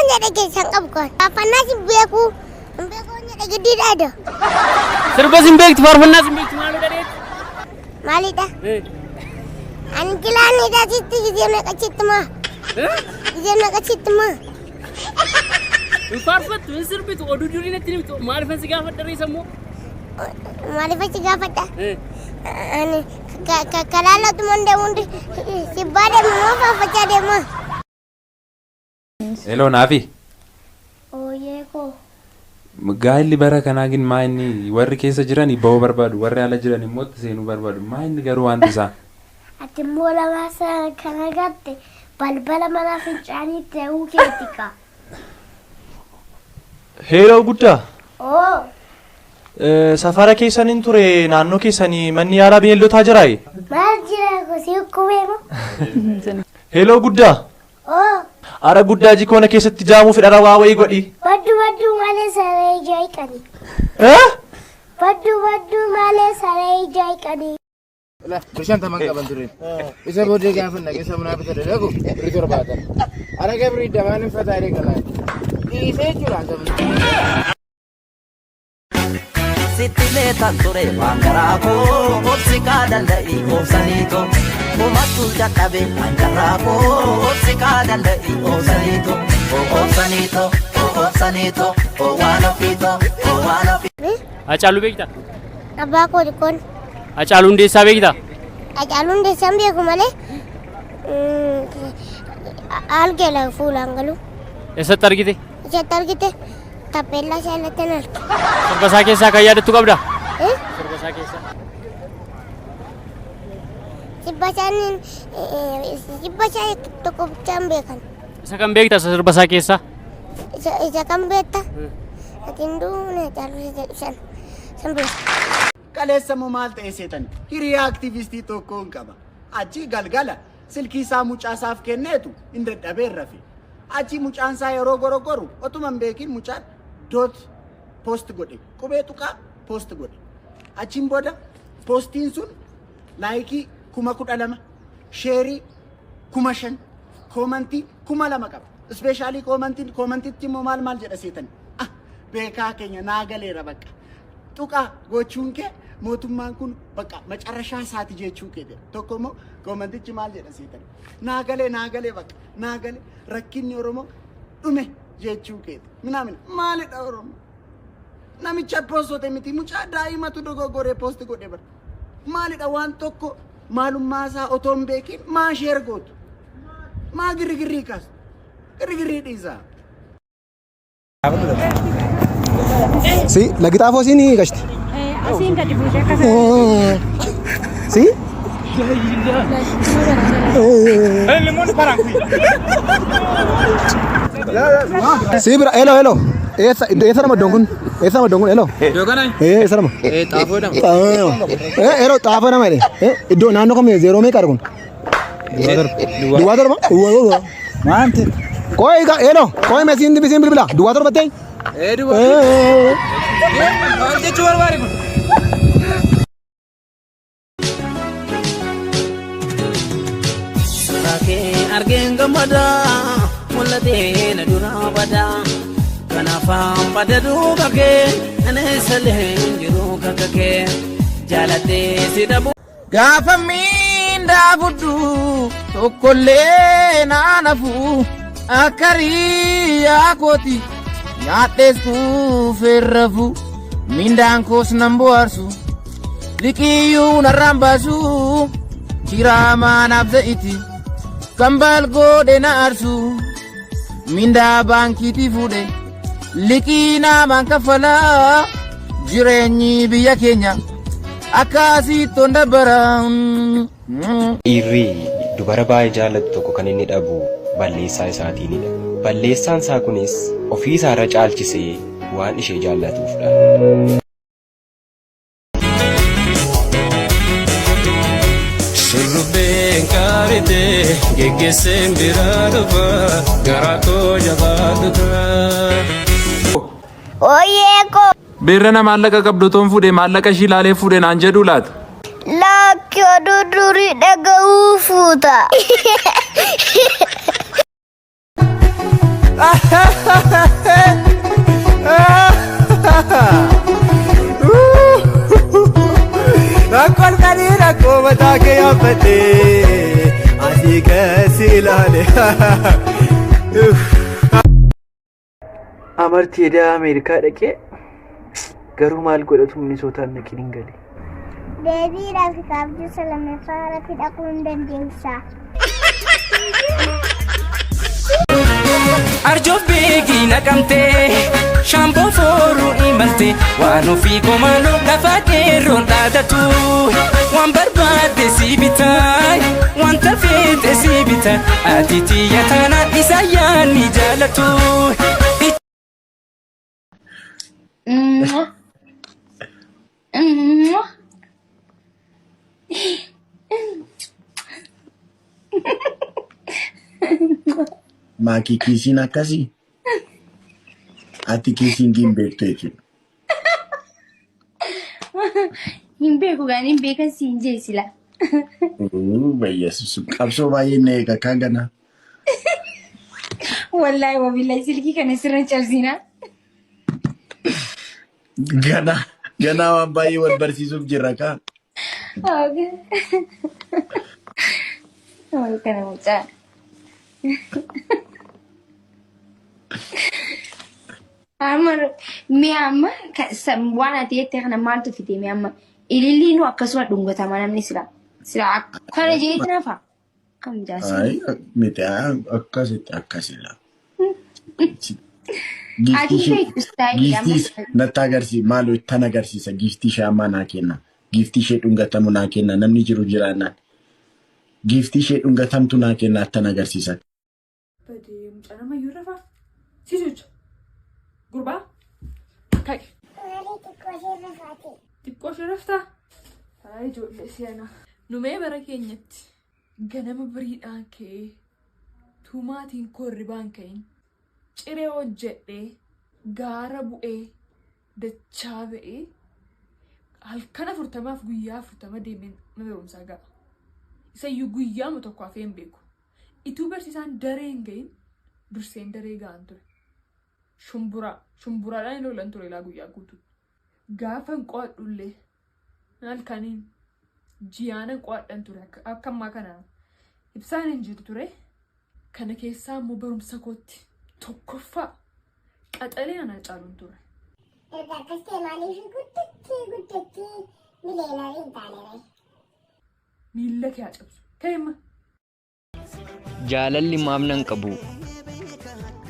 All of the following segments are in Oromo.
nyada ke sangkap kon. Apa nasi beku? Beku nyada gede ada. Serba simbek farfanna simbek malu dari. Mali dah. Ankilan ida situ dia nak kacit mah. Dia nak kacit mah. Farfat sirbit odu juri na tini marifan sigafat dari samu. Marifan sigafat dah. Ani kalala tu munde si bade mau apa cade mah. Hello Nafi. Oh ye ko. Gaalli bara kanaa gin maayini warri keessa jiran ibboo barbaadu warri ala jiran immoo seenuu barbaadu maayini garuu wanti isaa. Ati mola masa kana gatte balbala mana fincaanii ta'uu keetika. Hello guddaa. Oh. Safara keessaniin ture naannoo keessanii manni yaalaa bineeldotaa jiraayi. Maal jira gosi kubeema. Hello guddaa. Oh. Ara guddaa jikoona keessatti jaamuu fedhara waa wayii godhi. Baddu malee saree jaaykani. Baddu malee saree jaaykani. La, bishaan taman qaban ture. Isa booddee gaafa naqeessa munaa bitadhe dhagu birrii torbaatan. Araga birrii damaan hin fataadhe kanaan. Dhiisee jiraan taman. Sitti meetan ture waan garaa koo obsi kaadanda'ii obsaniito. Uummattu dadhabe waan garaa koo obsi kaadanda'ii obsaniito. Obsaniito waan ofiito waan ofiito. Haacaaluu beektaa? Abbaa koo kun. Haacaaluu Hundeessaa beektaa? Haacaaluu Hundeessaa beeku malee algeela fuulaan galu. Eessatti argite? Isatti argite tappellaa ishaalatti hin arge. Sirba isaa keessaa kan yaadattu qabdaa? Sirba isaa keessaa. Sibba isaa tokko bichaan beekan. Isa kan beektaa sirba isaa keessaa? Isa kan beektaa? Ati hin duune Haacaaluu san beekta. Kaleessa maal ta'e seetan hiriyaa aktivistii tokkoon qaba. Achi galgala silkii isaa mucaasaaf kenneetu hin dadhabeen rafe. Achi mucaan isaa yeroo gorogoru otuma hin beekin mucaan doot poost godhe qubee tuqaa poost godhe. Achiin booda poostiin sun laayikii 12,000 sheerii 5,000 koomantii 2,000 qaba. Ispeeshaalii koomantiitti immoo maal jedha seetan beekaa keenya naa galeera bakka. Tuqaa gochuun kee mootummaan kun bakka macarrashaa isaati jechuu kee tokko immoo koomantichi maal jedha seetan naa galee bakka naa galee rakkinni Oromoo dhume jechuu kee minaamin maalidha Oromoo namicha poostote miti mucaa daa'imatu dogoggoree poost godhe bara maalidha waan tokko maalummaa isaa otoo hin beekin maa sheer gootu maa girrigirrii kaasu girrigirrii dhiisaa. Sí, la guitarra así ni gasti. Así que te puse a casa. Sí? El limón para aquí. Sí, pero hello. Esa nama dongkun. Hello. Yo ganai. Esa nama. Taafoo dama. Hello, taafoo nama ini. Iddoo naannoo kamii zero mee qabu kun? Duwwaa torba. Maanti. Hello. Koi mesin bilbila. Duwwaa torba ta'e. Argeen gammadaa mul'atee na duraa badaa kanaafaan badda duuba kee aneessalee jiru kakka kee jaalatee si dhabu. Gaafa miindaa fudhu tokkollee naanafu akka riyaa kooti nyaadhees kuufeerrafu miindaan koos nan bohaarsu liqiyyuu narraan baasu jiraamaa naaf za'iti. Kambal godhe na arsu mindaa baankiitii fuudhe liqii namaan kaffala jireenyi biyya keenya akkasitti onda bara. Dhiirri dubara baay'ee jaallatu tokko kan inni dhabu balleessaa isaatiinidha. Balleessaan isaa kunis ofii isaarra caalchisee waan ishee jaallatuufdha. Shurrubbeen kaarite geggeesseen biraa dhufa garaa koo jabaatuudha. Oyeeko. Beerrana maallaqa qabdu toon fuudhee maallaqa ishii ilaalee fuudhee naan jedhu laata? Lakki oduu durii dhaga'uu fuuta. malee asii kasi ilaale. Amartii edaa Ameerikaa dhaqee garuu maal godhatu Minisootaan naqin hin galee. Deebiidhaaf kaabjuu salammeffaa irratti dhaquu hin dandeessa. Arjoof beekii naqamtee shaamboo fooruu imaltee waan ofii komaanoo lafa dheeroon dhaadatu waan barbaadde si bitaa wanta feete si bitaa ati xiyya taanaan isa yaanni jaalatu. Maki kisiin akkasii ati kisiin hin beektu jechuudha. Hin beeku gaan hin beekan siin jeesila. Bayyeessu qabsoo baay'ee na eega kan gana. Wallahi wabillahi silkii kana sirra cabsina. Gana waan baay'ee wal barsiisuuf jirra kaa. Maal kana mucaa. Amar mi amma waan ati jettee kana maaltu fide mi amma ililliinu akkasuma dhungatamaa namni sila kana jeetti nafa kam jaasi. Ay miti akkasila. Giftis natti agarsiisa maaloo tan agarsiisa giftii ishee ammaa naa kenna giftii ishee dhungatamu naa kenna namni jiru jiraannaan giftii ishee dhungatamtu naa kenna tan agarsiisa. Badee mucaa nama iyyuu rafaa siisuucha gurbaa ka'e. Xiqqoo ishee raftaa haa ijoollee seenaa numee bara keenyatti ganama biriidhaan ka'ee tuumaatiin korribaan ka'in ciree hojjedhee gaara bu'ee dachaa ba'ee halkan 40 guyyaa 40 deemee mana barumsaa ga'a. Isayyuu guyyaama tokko hafee hin beeku. Ituu barsiisaan daree hin gahin durseen daree ga'an ture. Shumburaadhaan lolan ture laa guyyaa guutuu. Gaafa hin qo'adhullee halkaniin jiyaanan qo'adhan ture akka ammaa kana ibsaan hin jiru ture. Kana keessaa immoo barumsa kootti tokkoffaa qaxalee ana caaluun ture. Miila kee haa cabsu. Ka'imma. Jaalalli maamnan qabu.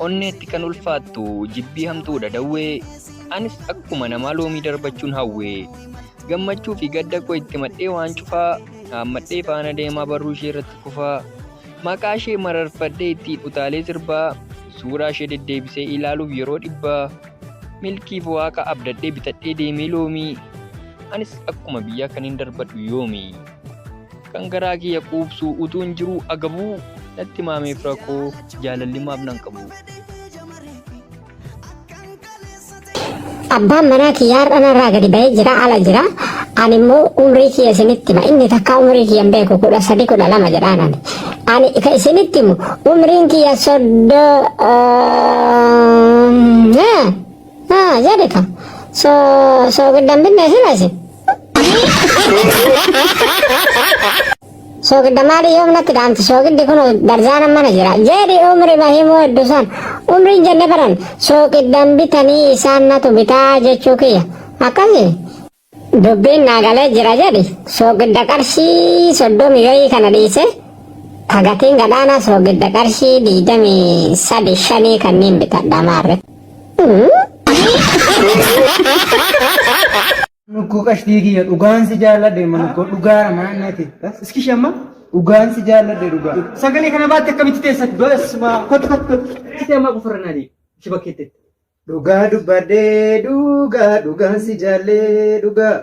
Onneetti kan ulfaattu jibbii hamtuudha dawwee. Anis akkuma namaa loomii darbachuun hawwee. Gammachuu fi gadda koo itti madhee waan cufaa. Haammadhee faana deemaa barruu ishee irratti kufaa. Maqaa ishee mararfadhee ittiin utaalee sirbaa. Suuraa ishee deddeebisee ilaaluuf yeroo dhibbaa. Milkiif waaqa abdadhee bitadhee deemee loomii. Anis akkuma biyyaa kan hin darbadhu yoomii. Kan garaa kiyya quubsuu utuu hin jiruu agabuu natti maameef rakkoo jaalalli maamnan qabu. Abbaan manaa kiyyaa har'anarraa gadi ba'ee jira ala jira. Ani immoo umrii kiyya isinitti hima inni takka umrii kiyya hin beeku 13 12 jedhaan ani ka isinitti himu umriin kiyya jedhe ka so giddambinne sinasi. Soogidda maali yoom natti dhaamti soogiddi kun darjaana mana jira jedhi umri mahimoo hedduusan umriin jenne baran soogiddan bitanii isaan natu bitaa jechuu kiyya akkasi dubbiin naagalee jira jedhi soogidda qarshii 30 gahii kana dhiise kagatiin gadhaana soogidda qarshii 23 kanneen bitadha maarre. Nuku qashtii kiyya dhugaan si jaalladhe manukko dhugaara maannati iski shamma dhugaan si jaalladhe dhugaa sagalee kana baatte akkamitti teessat basma kottu sitema qufranaani shibakette dhugaa dubbadhee dhugaan si jaallee dhugaa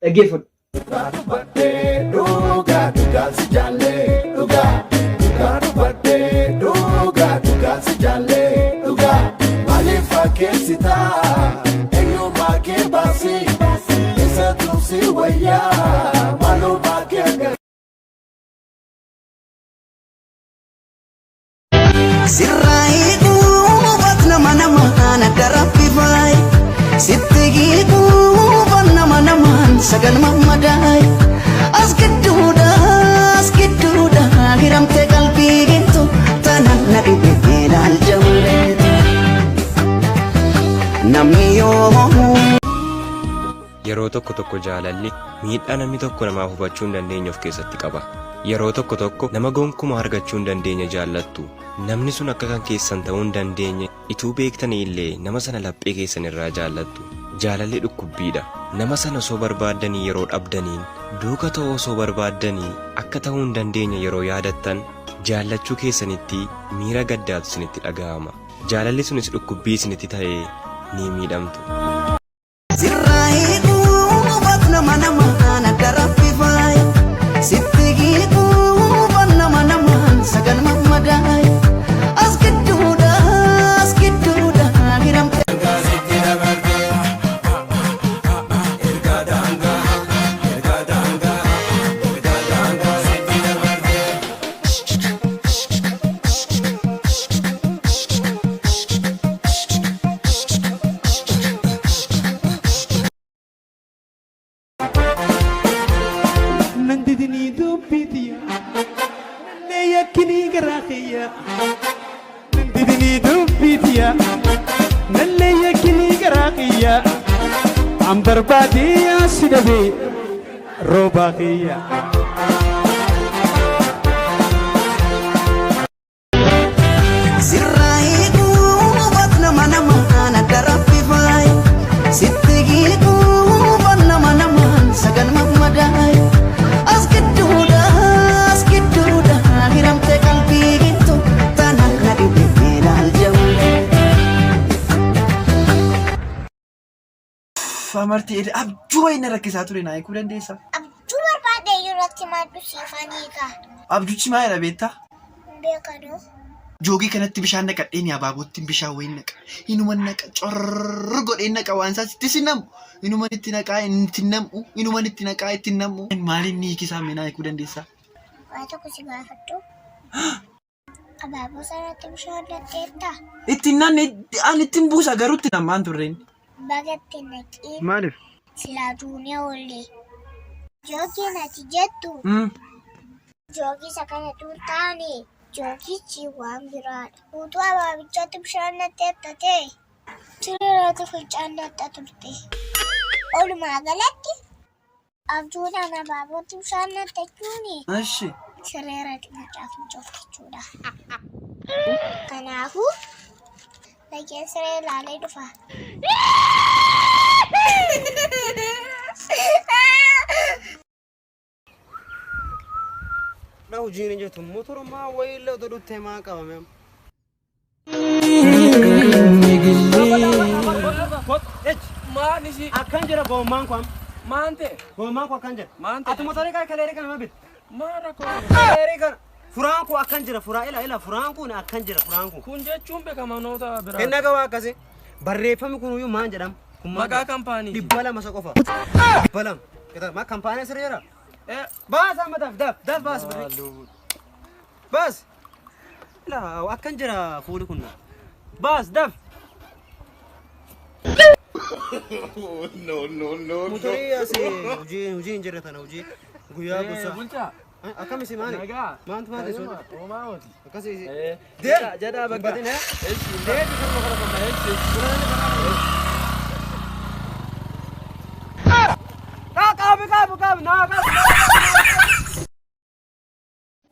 dhaggeeffadhu dhugaa si jaallee dhugaa dubbadhee dhugaa si jaallee dhugaa maaliif fakkeessitaa ke basi esa tu si waya malo ke Sirai ku batna mana mana darapi bai Sittigi ku batna mana man sagan mamadai Askeduda yeroo tokko jaalalli miidhaa namni tokko namaaf hubachuu hin dandeenye of keessatti qaba. Yeroo tokko nama gonkumaa argachuu hin dandeenye jaallattu namni sun akka kan keessan ta'uu hin dandeenye ituu beektanii illee nama sana laphee keessan irraa jaallattu. Jaalalli dhukkubbiidha. Nama sana osoo barbaaddanii yeroo dhabdaniin duuka ta'uu osoo barbaaddanii akka ta'uu hin dandeenye yeroo yaadattan jaallachuu keessanitti miira gaddaatu isinitti dhaga'ama. Jaalalli sunis dhukkubbii isinitti ta'ee ni miidhamtu. Ambarbadiya sidabe robaqiya Sirraiku batna mana mana darafifai Sittigiku batna mana man sagan mamadai Askiduda hiram te kalbi gitu tanah nadi bedal jauh Amarti abjuu wayna rakkisaa ture naa eekuu dandeessa? Abjuu barbaade yerootti maaddu siifaniika. Abjuuchi maalidha beektaa? Beekadoo. Joogii kanatti bishaan naqadheen abaabootti bishaan wayin naqa. Inuma naqa corr godheen naqa waan isaas itti sinnamu. Inuma itti naqaa itti namu. Inuma itti naqaa itti namu. Maaliin ni hiikisaa mee naa eekuu dandeessa? Waa tokko si gaafadhu. Abaaboo sanatti bishaan latteetta. Itti nanne an ittiin buusa garuu itti namaan turreen. Bagatti naqii. Maaliif? Silaa duunee oollee. Joogii nati jettu. Joogii isa kana tuutaani. Joogichi waan biraadha. Utuu abaabichaatti bishaan naqxeetta ta'e. Sireerratti fincaan naqxa turte. Walumaa galatti abjuudhaan abaabootti bishaan naqxachuuni. Ashi. Sireerratti naqxaa fincooffachuudha. Kanaafuu lageen siree ilaalee dhufa. Na hojii ni jettu motora maa wayillee otoo dhuttee maa qabame. Akkan jira gommaan kun. Maante? Gommaan kun akkan jira. Maante? Ati motorii kan kaleerii kana ma bitte? Maara kun. Kaleerii kana. Furaan kun akkan jira furaa ila furaan kun akkan jira furaan kun. Kun jechuun beekama noota biraa. Inni gawaa akkasii barreeffamni kun iyyuu maal jedhama? Maqaa kaampaanii. Dhibba lama isa qofa. Dhibba lama. Ma kaampaanii sirreera? Baas amma daf baas birrii. Baas. La akkan jira fuuli kun. Baas daf. No. Motorii asii hojii hin jirre tana hojii guyyaa gusaa. Bulchaa. Akkam isi maali? Maantu maali sun? Oomaawoti. Akkasii. Jedhaa bakka. Deebi kan kana kana. Qaabi naa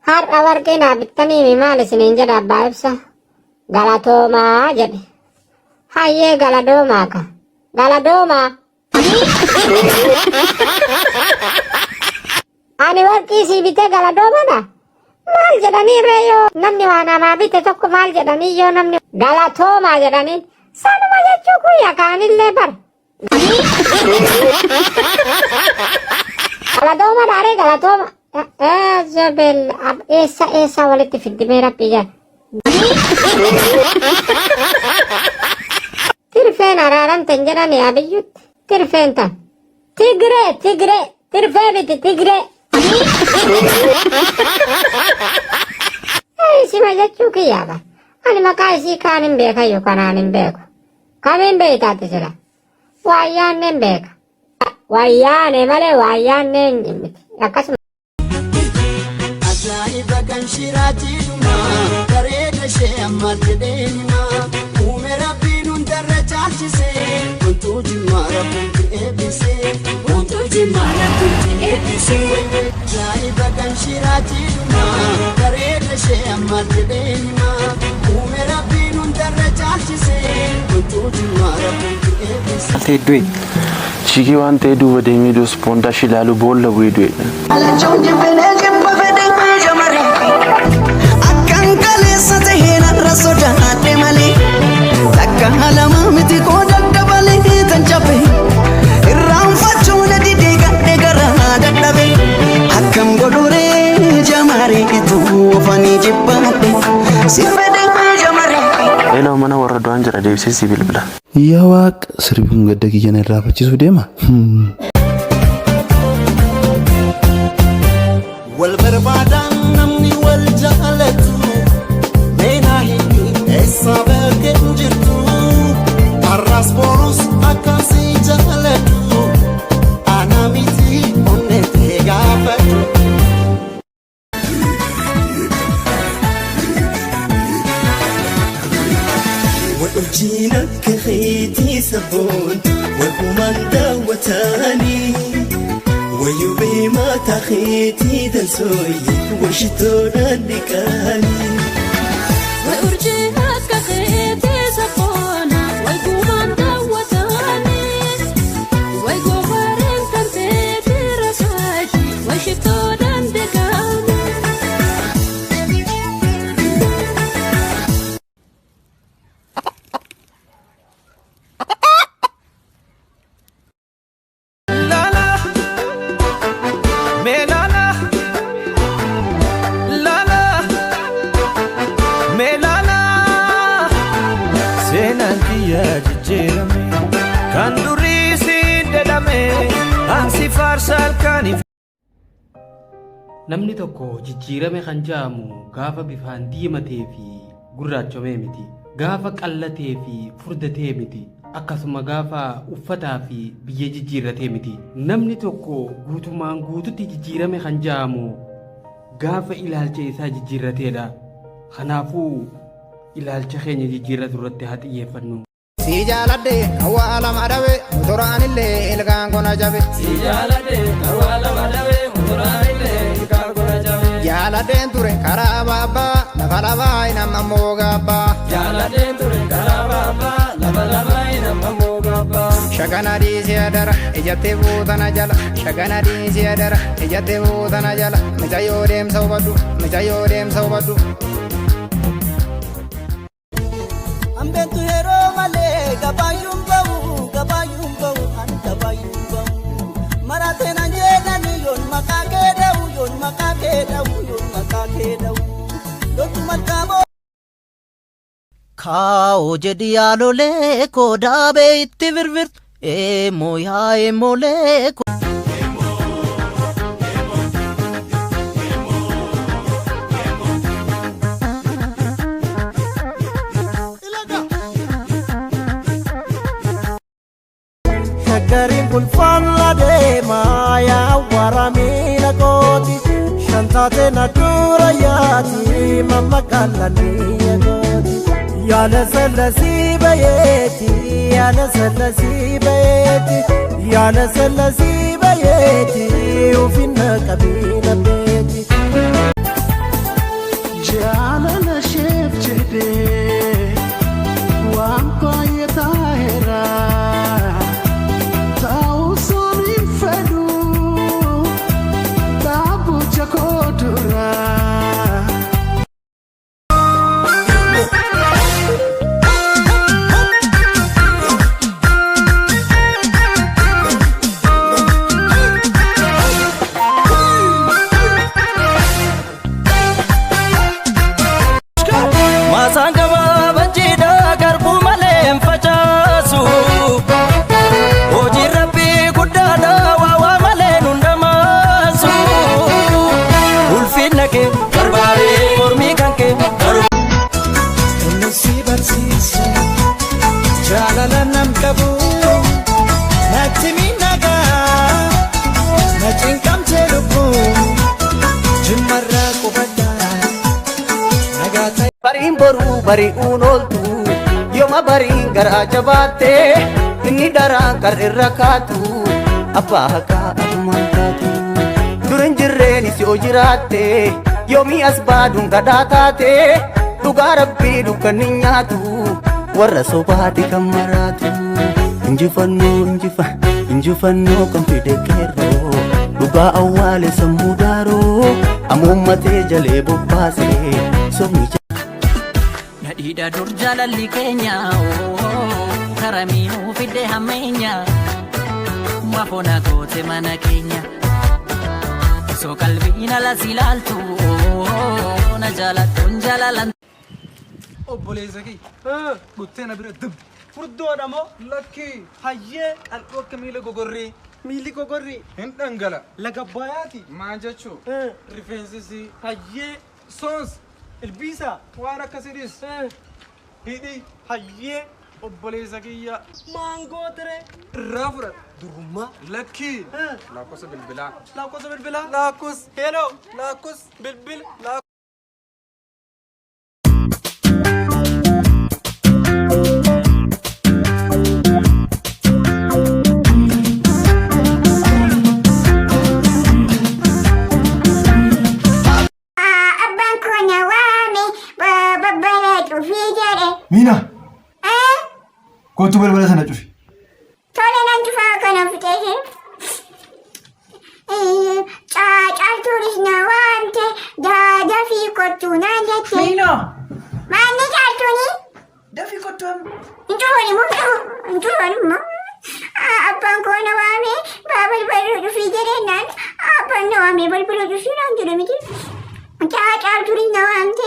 Har'a warqee naa bittanii maal isiniin jedha abbaa ibsa? Galatoomaa jedhe. Hayyee galadoomaa ka. Galadoomaa. Ani warqii sii bitee galadoomadha. Maal jedhanii reeyoo namni waa namaa bite tokko maal jedhanii yoo namni galatoomaa jedhaniin sanuma jechuu kun yakaanillee bar. Galatooma dhaaree galatooma. Jabel eessa walitti fiddimee rabbii jala. Tirfeen araaramten jedhani abiyyutti. Tirfeen tan. Tigree tirfee biti tigree. Isima jechuu kiyyaaba. Ani maqaa isii kaan hin beeka yookaan hin beeku. Kamiin beektaati sila? Wayyaanneen beeka. Wayyaane malee wayyaanneen miti. Akkasuma. Ajaa'iba kan shiraatii dhumaa bareeda ishee ammaatti deemaa uume rabbiin hundarra caalchisee wantuu jimmaa rabbuun Tedwe Chiki waan ta'e duuba deemee doospoondaa shilaalu boolla bu'ee du'edha. Akkan kaleessa tahee narra sodaadhe malee takka halama miti koo daddabalee tan cabe irraanfachuun didee gadhe garaa dadhabe akkam godhuree jamareetu ofanii jibbaadhe si fedhee jamaree. Eeloo mana warra du'aan jira deebisee si bilbila. Yaa Waaqa sirbuun gadda kiyyana irraa fachisuu deema. Wal barbaadan namni wal jaalatu meenaa himi eessa bakkeen jirtu har'as borus akkasii jaalatu ana miti onnetee gaafatu. وأجين كخيتي سبون وكمان داوتاني ويبي ما تخيتي دلسوي وشتونا نكاني وأرجيك كخيتي سبون وكمان داوتاني ويقومرين كنتي رساجي وشتونا نكاني. Namni tokko jijjiirame kan jaamu gaafa bifaan diimatee fi gurraachomee miti. Gaafa qallatee fi furdatee miti. Akkasuma gaafa uffataa fi biyya jijjiirratee miti. Namni tokko guutumaan guututti jijjiirame kan jaamu gaafa ilaalcha isaa jijjiirrateedha. Kanaafuu ilaalcha keenya jijjiirratu irratti haa xiyyeeffannu. Si jaaladhe awwaala madhabe mutoraanillee ilkaan kona jabe. Si jaaladhe awwaala madhabe mutoraanillee ilkaan kona jabe. Jaaladheen ture karaa baabaa lafa labaa inamma moogabbaa. Jaaladheen ture karaa baabaa lafa labaa inamma moogabbaa. Shagana dhiisee adara ijjattee fuutana jala. Shagana dhiisee adara ijjattee fuutana jala. Mijayyoo deemsa hubadhu mijayyoo deemsa hubadhu. Ambentu yeroo malee gabaayuun bahu an gabaayuun bahu marateen anjeedhani yoon maqaa kee dhawu yoon maqaa kee dhawu yoon maqaa kee dhawu loltu malkaaboo. Kaa'oo jedhi yaalolee koo daabee itti virvirtu eemoo yaa eemoolee koo. Shagariin kun faallaa deemaa yaa waraamiina kooti shantaatee na dura yaati mamma qallanii gooti yaala sallasii bayeeti yaala sallasii bayeeti yaala sallasii bayeeti ufinna qabiina beeti. Jaalala sheef jedhee waan baay'ataa heeraa. Bari'uun ooltu yooma bariin garaa jabaatte inni daraan karra irra kaatu abbaa haqaa atumaan taatu. Durin jirreen isi yoo jiraatte yoomii as baaduun kadhaa taate dhugaa rabbii dukkanni nyaatu warra sobaati kan maraatu. Injifannoo kan fide qeerroo dhugaa awwaale sammuu daaroo amuummatee jalee bobbaase sobni Nadhiidha dur jaalalli keenya karamiinuu fide hammeenya mafona goote mana keenya so qalbiin alas ilaaltu na jaalattuun jaalalan. Obboleessa kee guttee na bira dib furdoodha moo lakkii hayyee qal'oo akka miila gogorrii miilli gogorrii hin dhangala laga bayaati maa jechuu rifeensisi hayyee soons ilbiisa waan akkasiidhis hidhi hayyee obboleessa kiyya maangoo ture irraa fudhata durummaa lakkii lakkosa bilbilaa lakkus heloo lakkus bilbil Mina. Kootu balbala sana cufi. Tole nan cufaa kana fiteeshin. Caaltuunis na waamte dafii kottuu naan jette. Mina. Maanni caaltuuni? Dafii kottuu Injufani immoo. Abbaan koo na waame balbala dhufii jedhennaan abbaan na waame balbala dhufii naan jedhe miti. Caaltuunis na waamte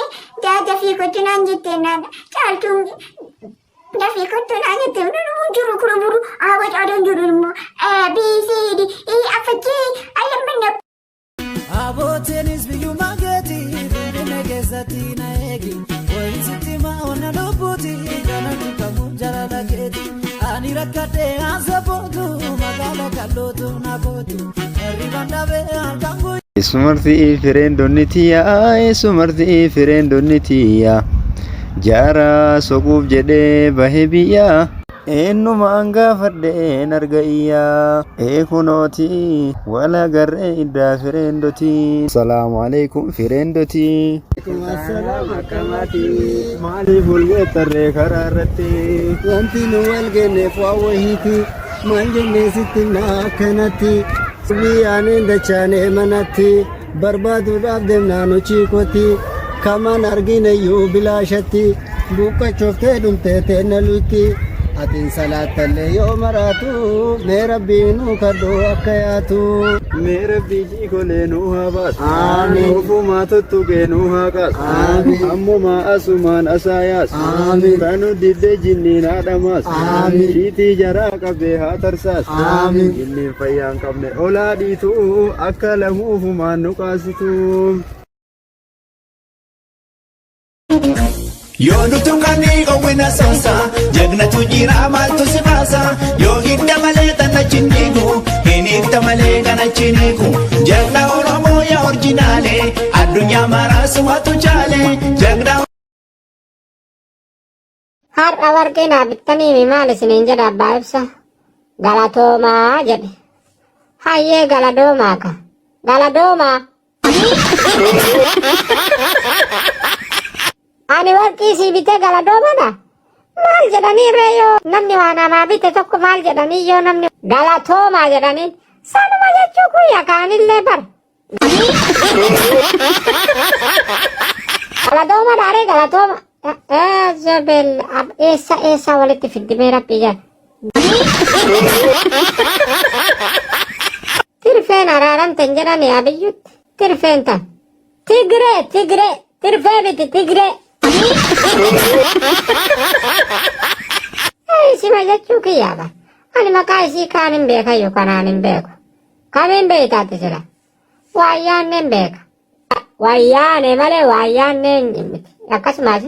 dafii kottuu naan jettennaan caaltuun dafii kottuu naan jette jiru kura buru wacaadhaan jiru immoo ABCD afajjii alammanna. Abootiinis biyyummaa keetii finfinnee keessatti na eegi wayisitti maa'oona lubbuuti kanatti kamuu jaalala keetii ani rakkadhee haasa bootu magaala kallootu na bootu hirriban dhabee halkan guyyaa. Sumarti fireendonni tiyyaa sumarti fireendonni tiyyaa jaara soquuf jedhee bahee biyyaa eenyumaan gaafadheen arga iyyaa eekunooti wala garree iddaa fireendotii. Salaamu alaikum fireendotii. Maaliif walgeettarree karaa irratti wanti nu walgeenneef waa wahiiti maal jennee sitti akkanatti biyyaaneen dachaanee manatti barbaaduudhaaf deemnaa nu chiikotti kaman argineyyuu bilaashatti buqqachooftee dhumtee teenna lutti atiin salaatallee yoo maraatu mee rabbii nu kadhoo akka yaatu mee rabbii jiikolee nu haa baasu ofumaa tuttuqee nu haa qaasu ammumaa asumaan asaayaas kanu diddee jinniin haadhamaas shiitii jaraa qabee haa tarsaas jinniin fayyaan qabne olaa dhiitu akka lamuufumaan nu qaasitu. Yoo nutu kanneen qawwina sonsa jagnatu jira maaltu si baasa yoo hidda malee tana chinniku hin hidda malee kana chiniku jagna oromoo yaa orjinaale addunyaa maraasumatu chaale jagna. Har'a warqinaa bittanii maal isiniin jedha abbaa ibsa galatoomaa jedhe hayyee galadoomaa ka galadoomaa. Ani warqii si bitee galadoomadha. Maal jedhanii reeyoo namni waa namaa bite tokko maal jedhanii yoo namni galatoomaa jedhaniin sanuma jechuu kun yakaanillee bar. Galatooma dhaaree galatooma. Jabel eessa walitti fiddimee rabbii jala. Tirfeen araaramten jedhanii abiyyutti. Tirfeen tan. Tigree tirfee biti tigree. Isima jechuu kiyyaaba. Ani maqaa isii kaan hin beeka yookaan aan hin beeku. Kamiin beektaati sila? Waayyaanneen beeka. Waayyaane malee waayyaanneen miti. Akkasumas